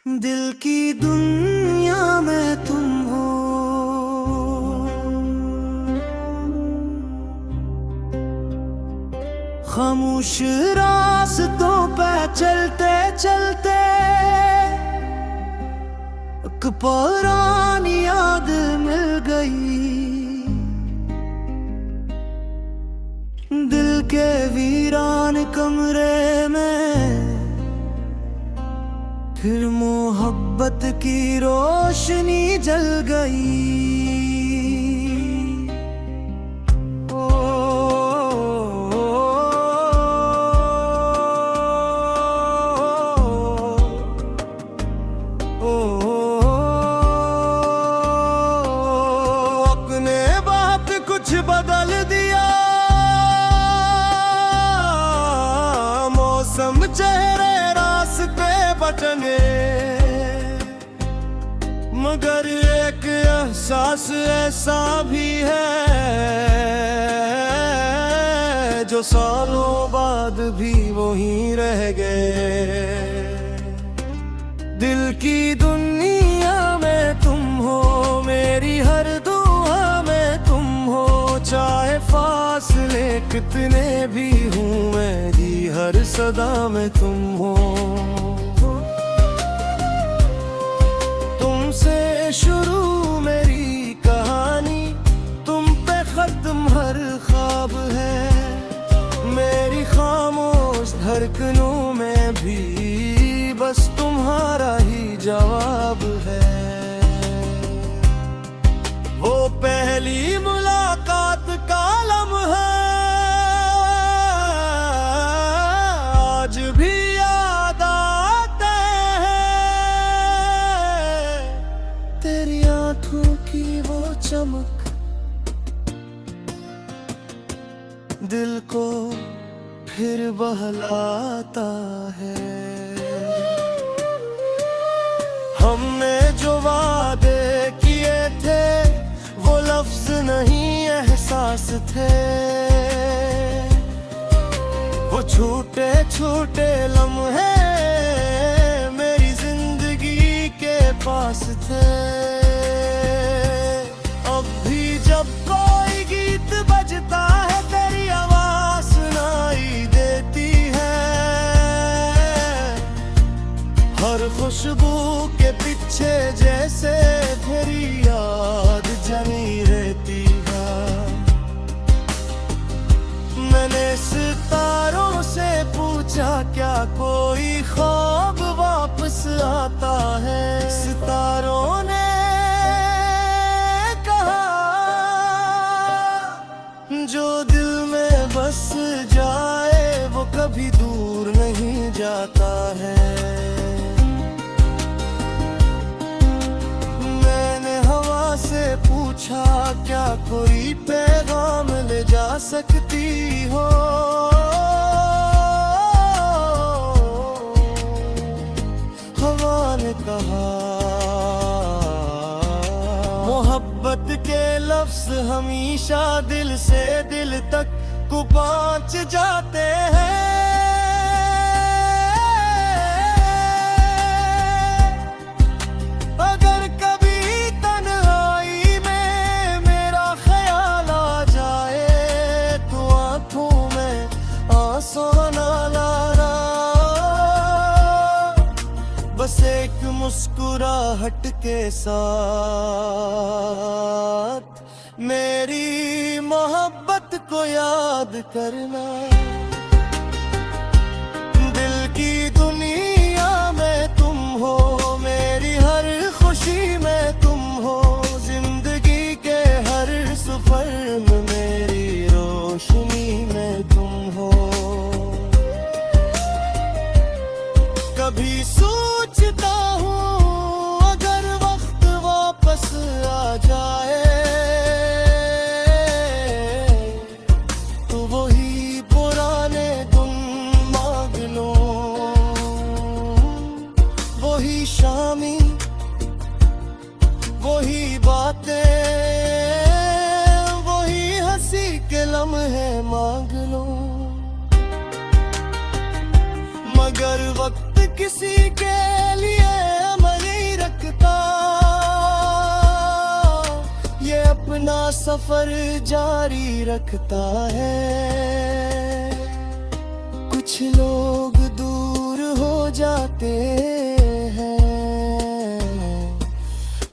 दिल की दुनिया में तुम हो, खामोश रास्तों पे चलते चलते एक पुरानी याद मिल गई। दिल के वीरान कमरे में फिर मोहब्बत की रोशनी जल गई। ओ, ओ, अपने बात कुछ बदल दिया, मौसम चेहरे रास्ते बचने, मगर एक एहसास ऐसा भी है जो सालों बाद भी वहीं रह गए। दिल की दुनिया में तुम हो, मेरी हर दुआ में तुम हो, चाहे फासले कितने भी हूँ, मेरी हर सदा में तुम हो। तुमसे शुरू मेरी कहानी, तुम पे खत्म हर ख्वाब है, मेरी खामोश धड़कनों में भी बस तुम्हारा ही जवाब है। वो पहली मुलाकात का लम्हा आज भी याद आता है, तेरी आंखों की वो चमक दिल को फिर बहलाता है। हमने जो वादे किए थे वो लफ्ज नहीं एहसास थे, वो छोटे छोटे लम्हे मेरी जिंदगी के पास थे। अब भी जब कोई गीत बजता है तेरी आवाज सुनाई देती है, हर खुशबू के पीछे जैसे तेरी याद जमी रहती है। मैंने सितारों से पूछा क्या कोई ख्वाब वापस आता है, सितारों ने कहा जो दिल में बस जाए वो कभी दूर नहीं जाता है। से पूछा क्या कोई पैगाम ले जा सकती हो, हवा ने कहा मोहब्बत के लफ्ज हमेशा दिल से दिल तक को पहुंच जाते हैं। बस एक मुस्कुराहट के साथ मेरी मोहब्बत को याद करना। दिल की दुनिया में तुम हो, मेरी हर खुशी में तुम हो, जिंदगी के हर सफर में मेरी रोशनी में तुम हो। कभी सोचता हूँ अगर वक्त वापस आ जाए तो वही पुराने दिन मांग लूं, वही शामी वही बातें वही हंसी के लम्हे मांग लूं, मगर वक्त किसी के लिए सफर जारी रखता है। कुछ लोग दूर हो जाते हैं,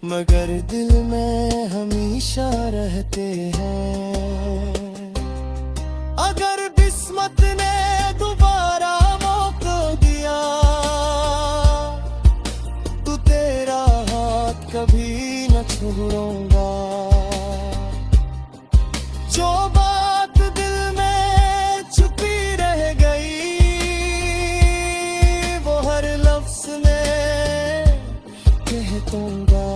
मगर दिल में हमेशा रहते हैं। अगर किस्मत ने दोबारा मौका दिया तो तेरा हाथ कभी न छोड़ूंगा। जो बात दिल में छुपी रह गई वो हर लफ्ज में कह दूंगा।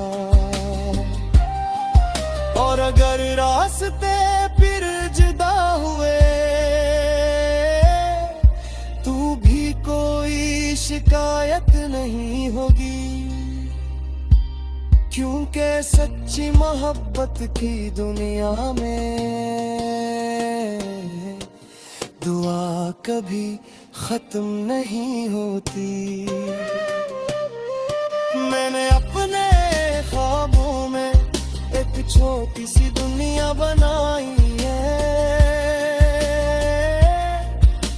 और अगर रास्ते फिर जुदा हुए तू भी कोई शिकायत नहीं होगी, क्योंकि सच्ची मोहब्बत की दुनिया में दुआ कभी खत्म नहीं होती। मैंने अपने ख्वाबों में एक छोटी सी दुनिया बनाई है,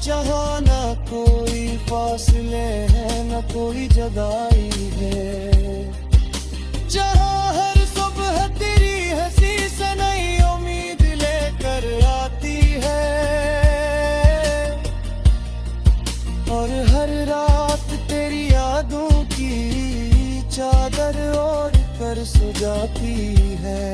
जहाँ न कोई फासले हैं न कोई जुदाई है। जहाँ हर सुबह तेरी हंसी से नई उम्मीद लेकर आती है, और हर रात तेरी यादों की चादर ओढ़ कर सो जाती है।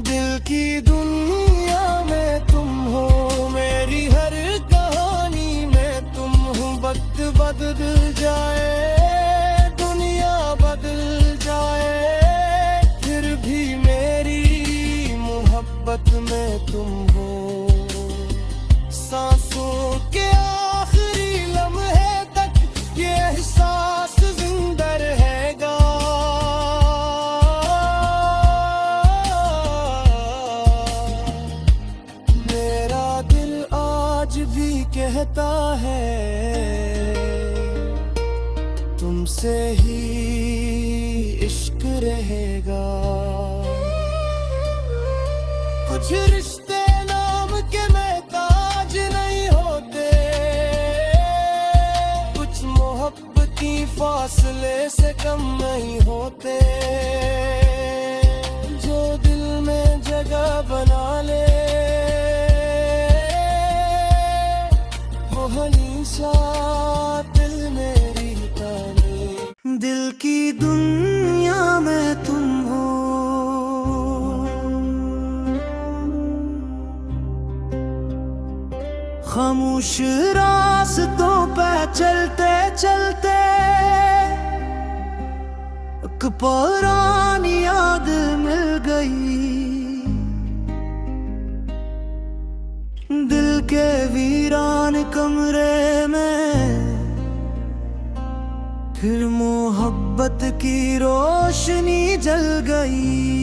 दिल की दुनिया में तुम हो, मेरी हर कहानी में तुम हो। वक्त बदल जाए, दुनिया बदल जाए, फिर भी मेरी मोहब्बत में तुम हो। सांसों के आखिरी लम्हे तक ये एहसास जिंदा रहेगा। मेरा दिल आज भी कहता है तुमसे ही इश्क रहेगा। कुछ रिश्ते नाम के महताज नहीं होते, कुछ मोहब्बती फासले से कम नहीं होते। जो दिल में जगह बना ले वो हमेशा दिल मेरी ताने। दिल की दुनिया में तुम हो, खामोश रास्तों पे चलते चलते एक पुरानी याद मिल गई। दिल के वीरान कमरे में फिर मोहब्बत की रोशनी जल गई।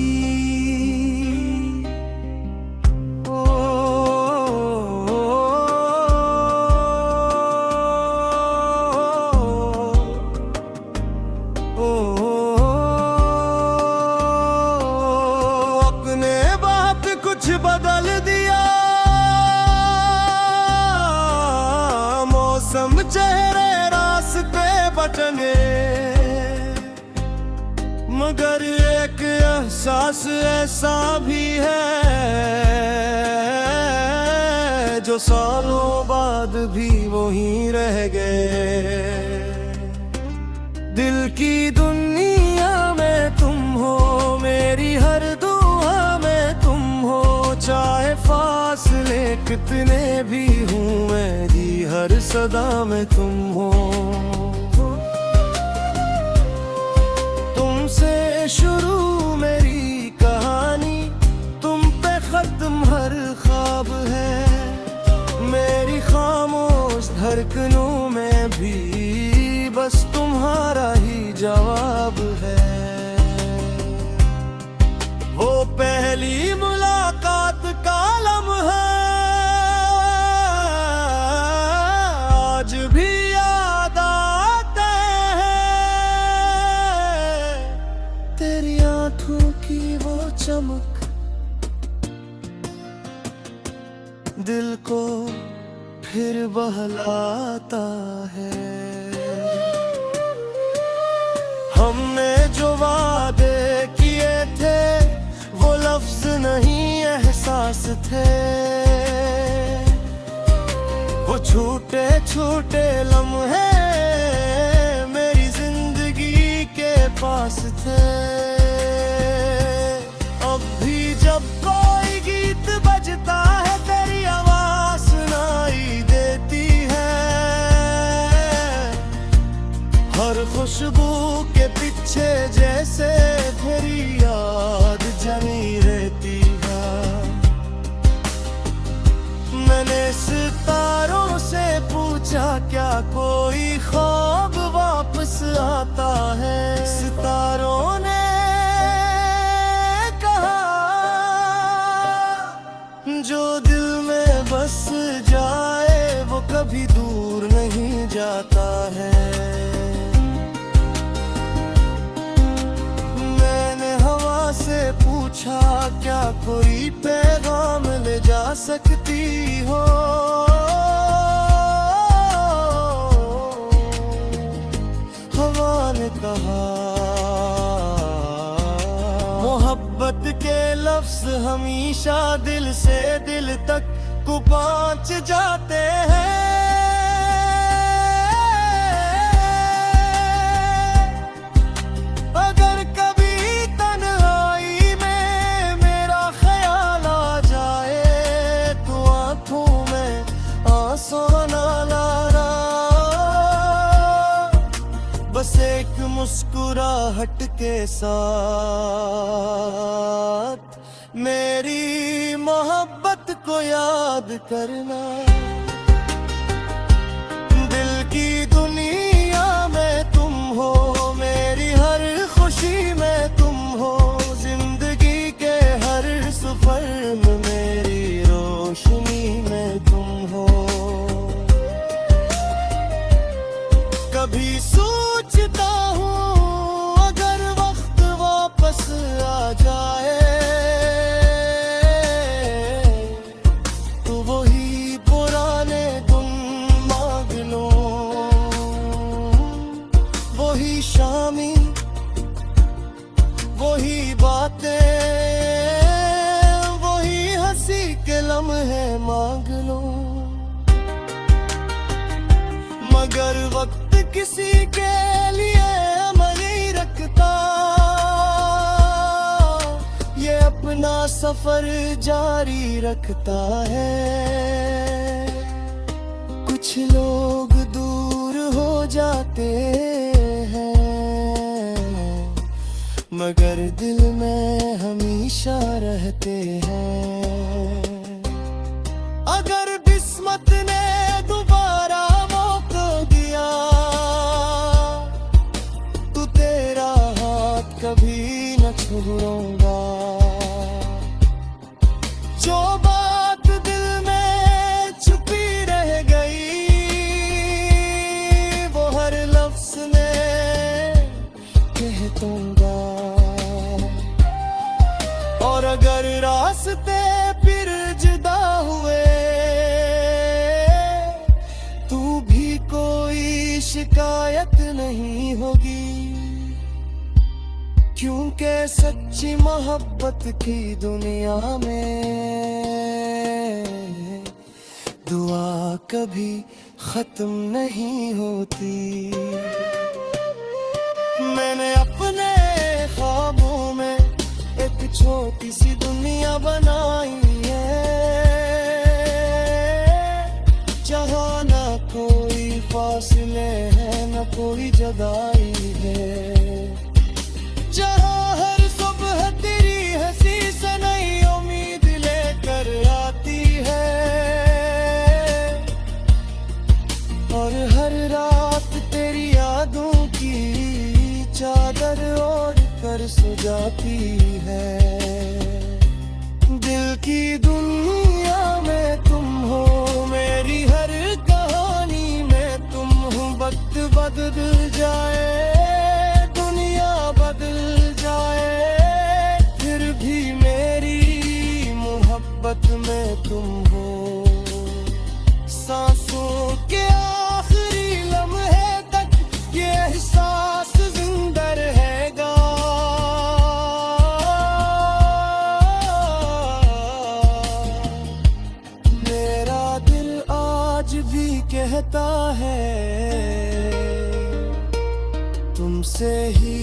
अपने बात कुछ बदल दिया, मौसम चेहरे रास्ते बचने, मगर एक एहसास ऐसा भी है जो सालों बाद भी वहीं रह गए। दिल की दुनिया में तुम हो, मेरी हर दुआ में तुम हो। चाहे फासले कितने भी हूँ, मेरी हर सदा में तुम हो। तुमसे शुरू मेरी कहानी, तुम पे खत्म हर ख्वाब है। मेरी खामोश धड़कनों में भी बस तुम्हारा ही जवाब है। वो पहली मुलाकात का लम्हा आज भी याद आता है। तेरी आंखों की वो चमक, दिल को फिर बहलाता है। हमने जो वादे किए थे वो लफ्ज नहीं एहसास थे, वो छूटे छूटे लम्हे मेरी जिंदगी के पास थे। अब भी जब कोई गीत बजता है तेरी आवाज सुनाई देती है, हर खुशबू के पीछे जैसे तेरी याद जमी रहती है। मैंने सितारों से पूछा क्या कोई ख्वाब वापस आता है, सितारों ने कहा जो दिल में बस जाए वो कभी दूर नहीं जाता है। से पूछा क्या कोई पैगाम ले जा सकती हो, हवा ने कहा मोहब्बत के लफ्ज हमेशा दिल से दिल तक को पहुंच जाते हैं। बस एक मुस्कुराहट के साथ मेरी मोहब्बत को याद करना। दिल की दुनिया में तुम हो, मेरी हर खुशी में तुम हो, जिंदगी के हर सफर में मेरी रोशनी में तुम हो। कभी सोचता हूँ अगर वक्त वापस आ जाए तो वही पुराने दिन मांग लूं, वही शामी वही बातें वही हंसी के लम्हे मांग लूं। मगर वक्त किसी के लिए अमल नहीं रखता, ये अपना सफर जारी रखता है। कुछ लोग दूर हो जाते हैं मगर दिल में हमेशा रहते हैं। अगर किस्मत ने दोबारा कभी न छोड़ूंगा, जो बात दिल में छुपी रह गई वो हर लफ्ज में कह दूंगा। और अगर रास्ते फिर जुदा हुए तू भी कोई शिकायत नहीं होगी, क्योंकि सच्ची मोहब्बत की दुनिया में दुआ कभी खत्म नहीं होती। मैंने अपने ख्वाबों में एक छोटी सी दुनिया बनाई है, जहाँ न कोई फासले है न कोई जुदाई है, जहाँ हर सुबह तेरी हंसी से नई उम्मीद लेकर आती है, और हर रात तेरी यादों की चादर ओढ़ कर सो जाती है। दिल की दुनिया में तुम हो, मेरी हर कहानी में तुम हो। वक्त बदल जाए दुनिया बदल जाए, फिर भी मेरी मोहब्बत में तुम हो। लगता है तुमसे ही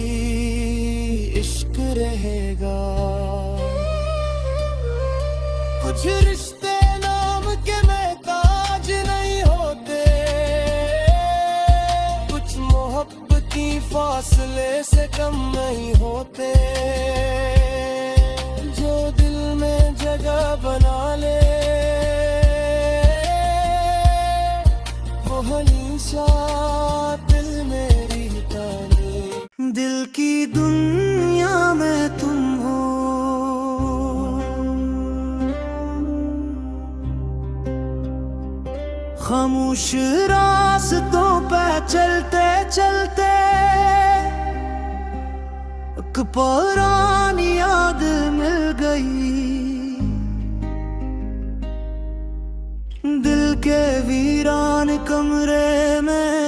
इश्क रहेगा। कुछ रिश्ते नाम के महताज नहीं होते, कुछ मोहब्बती फासले से कम नहीं होते। जो दिल में जगह बना ले वो हमेशा दिल मेरी ताने। दिल की दुनिया में तुम हो, खामोश रास्तों पे चलते चलते एक पुरानी याद मिल गई। दिल के वीरान कमरे में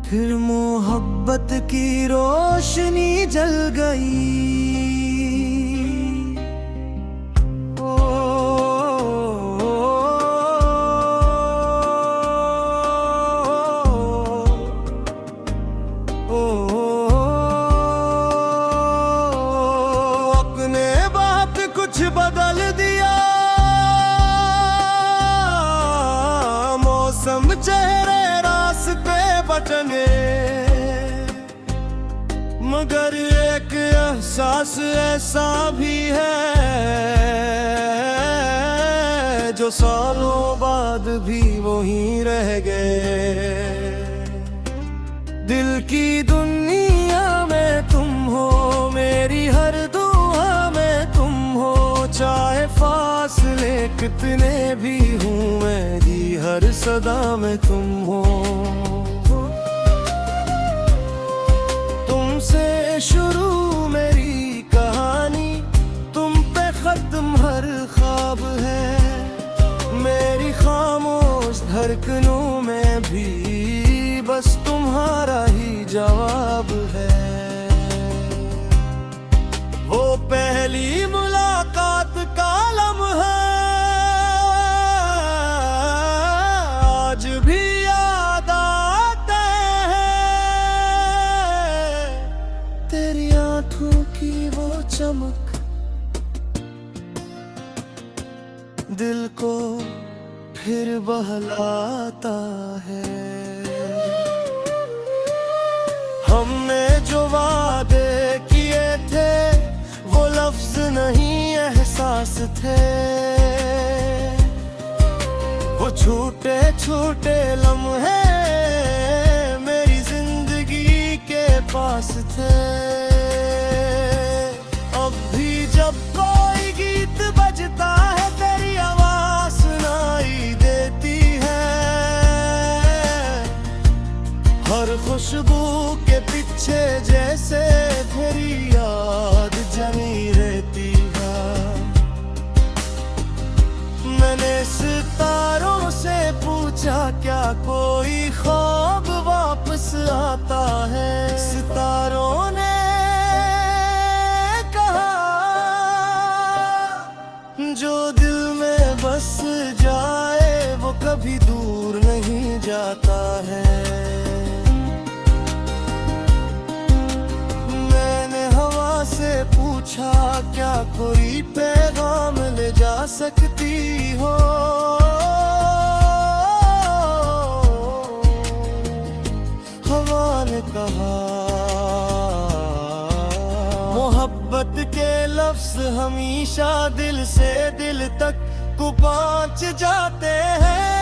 फिर मोहब्बत की रोशनी जल गई। कुछ बदल दिया मौसम, चेहरे रास्ते बचने, मगर एक एहसास ऐसा भी है जो सालों बाद भी वहीं रह गए। दिल की दुनिया में तुम हो, मेरी हर चाहे फासले कितने भी हूँ, मेरी हर सदा में तुम हो। तुमसे शुरू मेरी कहानी, तुम पे खत्म हर ख्वाब है। मेरी खामोश धड़कनों में भी बस तुम्हारा ही जवाब है। वो पहली मुलाकात का लम्हा आज भी याद आता है। तेरी आंखों की वो चमक दिल को फिर बहलाता है। हमने जो वादे किए थे वो लफ्ज नहीं एहसास थे, वो छूटे छूटे लम्हे मेरी जिंदगी के पास थे। अब भी जब कोई गीत बजता है तेरी आवाज सुनाई देती है। हर खुशबू के पीछे जैसे तेरी याद जमी रहती है। मैंने सितारों से पूछा क्या कोई ख्वाब वापस आता है। सितारों ने कहा जो दिल में बस जाए वो कभी दूर नहीं जाता है। से पूछा क्या कोई पैगाम ले जा सकती हो। हवा ने कहा मोहब्बत के लफ्ज हमेशा दिल से दिल तक को पहुंच जाते हैं।